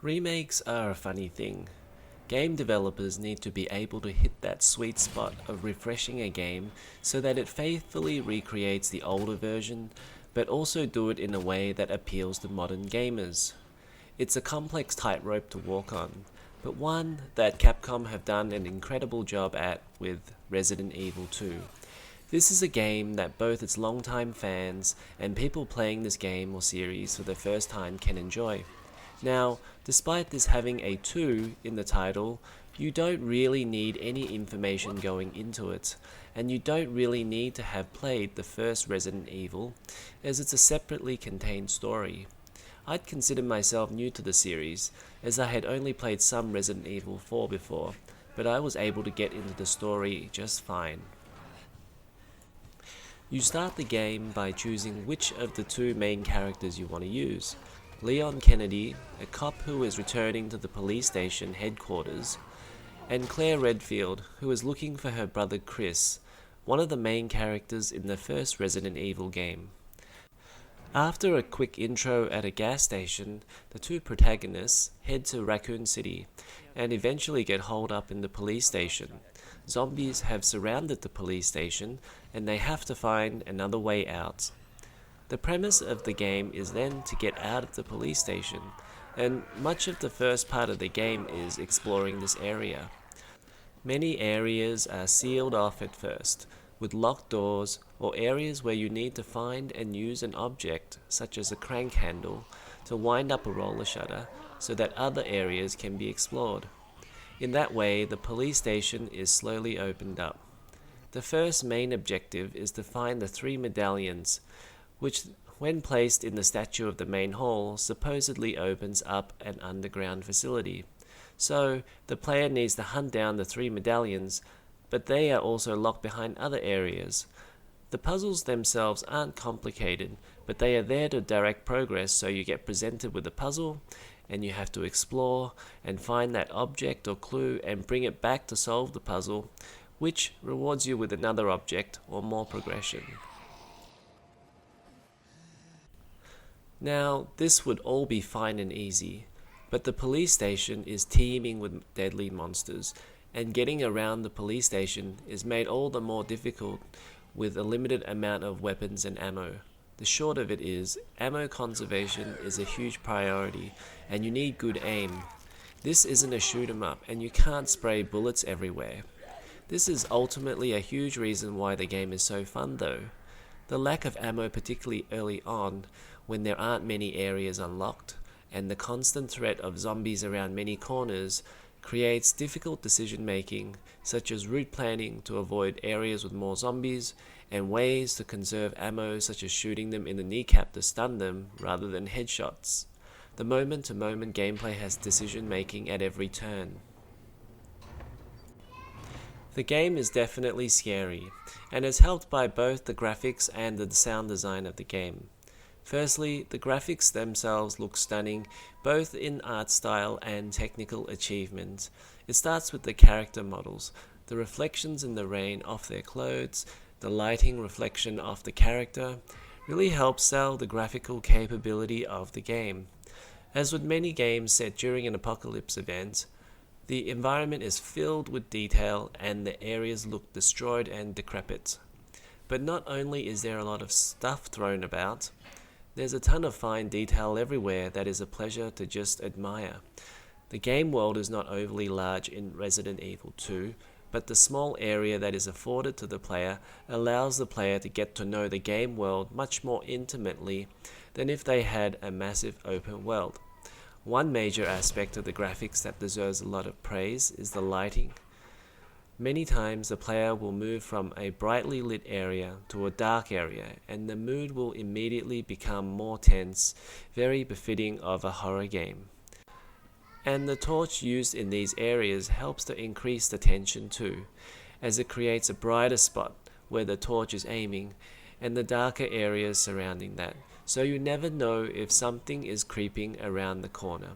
Remakes are a funny thing. Game developers need to be able to hit that sweet spot of refreshing a game so that it faithfully recreates the older version, but also do it in a way that appeals to modern gamers. It's a complex tightrope to walk on, but one that Capcom have done an incredible job at with Resident Evil 2. This is a game that both its longtime fans and people playing this game or series for the first time can enjoy. Now, despite this having a 2 in the title, you don't really need any information going into it, and you don't really need to have played the first Resident Evil, as it's a separately contained story. I'd consider myself new to the series, as I had only played some Resident Evil 4 before, but I was able to get into the story just fine. You start the game by choosing which of the two main characters you want to use. Leon Kennedy, a cop who is returning to the police station headquarters, and Claire Redfield, who is looking for her brother Chris, one of the main characters in the first Resident Evil game. After a quick intro at a gas station, the two protagonists head to Raccoon City and eventually get holed up in the police station. Zombies have surrounded the police station and they have to find another way out. The premise of the game is then to get out of the police station, and much of the first part of the game is exploring this area. Many areas are sealed off at first, with locked doors or areas where you need to find and use an object, such as a crank handle, to wind up a roller shutter so that other areas can be explored. In that way, the police station is slowly opened up. The first main objective is to find the 3 medallions, which, when placed in the statue of the main hall, supposedly opens up an underground facility. So, the player needs to hunt down the 3 medallions, but they are also locked behind other areas. The puzzles themselves aren't complicated, but they are there to direct progress, so you get presented with a puzzle, and you have to explore and find that object or clue and bring it back to solve the puzzle, which rewards you with another object or more progression. Now, this would all be fine and easy, but the police station is teeming with deadly monsters, and getting around the police station is made all the more difficult with a limited amount of weapons and ammo. The short of it is, ammo conservation is a huge priority, and you need good aim. This isn't a shoot 'em up, and you can't spray bullets everywhere. This is ultimately a huge reason why the game is so fun though. The lack of ammo, particularly early on, when there aren't many areas unlocked, and the constant threat of zombies around many corners, creates difficult decision making, such as route planning to avoid areas with more zombies, and ways to conserve ammo, such as shooting them in the kneecap to stun them rather than headshots. The moment-to-moment gameplay has decision making at every turn. The game is definitely scary, and is helped by both the graphics and the sound design of the game. Firstly, the graphics themselves look stunning, both in art style and technical achievement. It starts with the character models, the reflections in the rain off their clothes, the lighting reflection off the character, really helps sell the graphical capability of the game. As with many games set during an apocalypse event, the environment is filled with detail and the areas look destroyed and decrepit. But not only is there a lot of stuff thrown about, there's a ton of fine detail everywhere that is a pleasure to just admire. The game world is not overly large in Resident Evil 2, but the small area that is afforded to the player allows the player to get to know the game world much more intimately than if they had a massive open world. One major aspect of the graphics that deserves a lot of praise is the lighting. Many times the player will move from a brightly lit area to a dark area, and the mood will immediately become more tense, very befitting of a horror game. And the torch used in these areas helps to increase the tension too, as it creates a brighter spot where the torch is aiming, and the darker areas surrounding that, so you never know if something is creeping around the corner.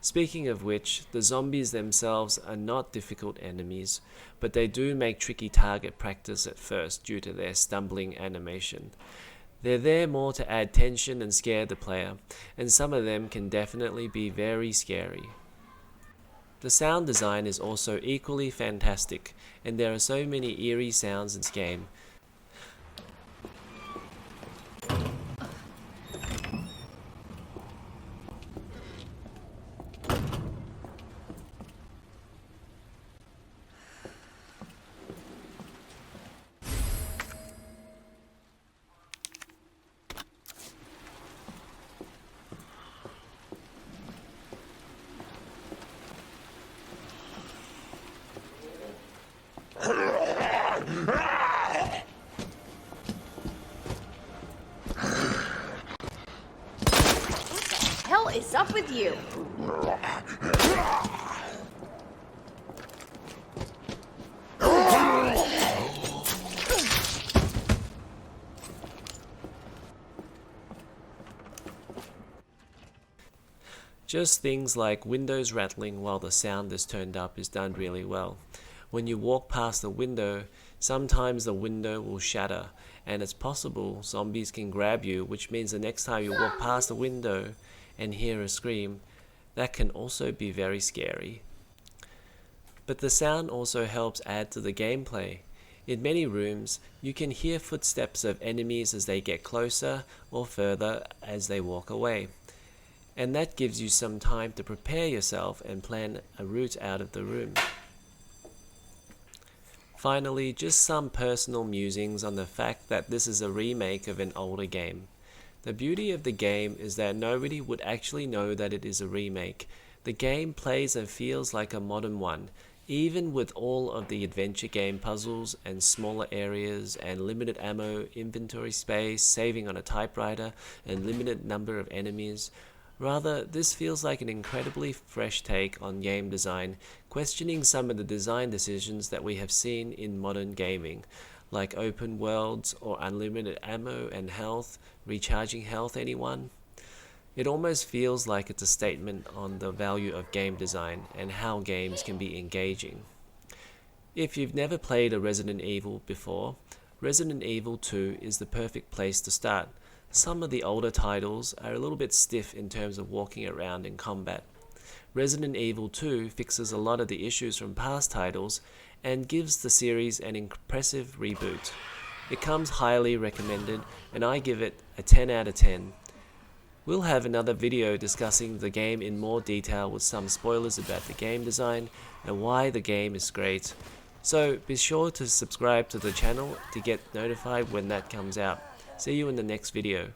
Speaking of which, the zombies themselves are not difficult enemies, but they do make tricky target practice at first due to their stumbling animation. They're there more to add tension and scare the player, and some of them can definitely be very scary. The sound design is also equally fantastic, and there are so many eerie sounds in this game. Hell is up with you? Just things like windows rattling while the sound is turned up is done really well. When you walk past the window, sometimes the window will shatter, and it's possible zombies can grab you, which means the next time you walk past the window and hear a scream, that can also be very scary. But the sound also helps add to the gameplay. In many rooms, you can hear footsteps of enemies as they get closer or further as they walk away. And that gives you some time to prepare yourself and plan a route out of the room. Finally, just some personal musings on the fact that this is a remake of an older game. The beauty of the game is that nobody would actually know that it is a remake. The game plays and feels like a modern one, even with all of the adventure game puzzles and smaller areas and limited ammo, inventory space, saving on a typewriter, and limited number of enemies. Rather, this feels like an incredibly fresh take on game design, questioning some of the design decisions that we have seen in modern gaming, like open worlds or unlimited ammo and health, recharging health anyone? It almost feels like it's a statement on the value of game design and how games can be engaging. If you've never played a Resident Evil before, Resident Evil 2 is the perfect place to start. Some of the older titles are a little bit stiff in terms of walking around in combat. Resident Evil 2 fixes a lot of the issues from past titles and gives the series an impressive reboot. It comes highly recommended, and I give it a 10 out of 10. We'll have another video discussing the game in more detail with some spoilers about the game design and why the game is great. So be sure to subscribe to the channel to get notified when that comes out. See you in the next video.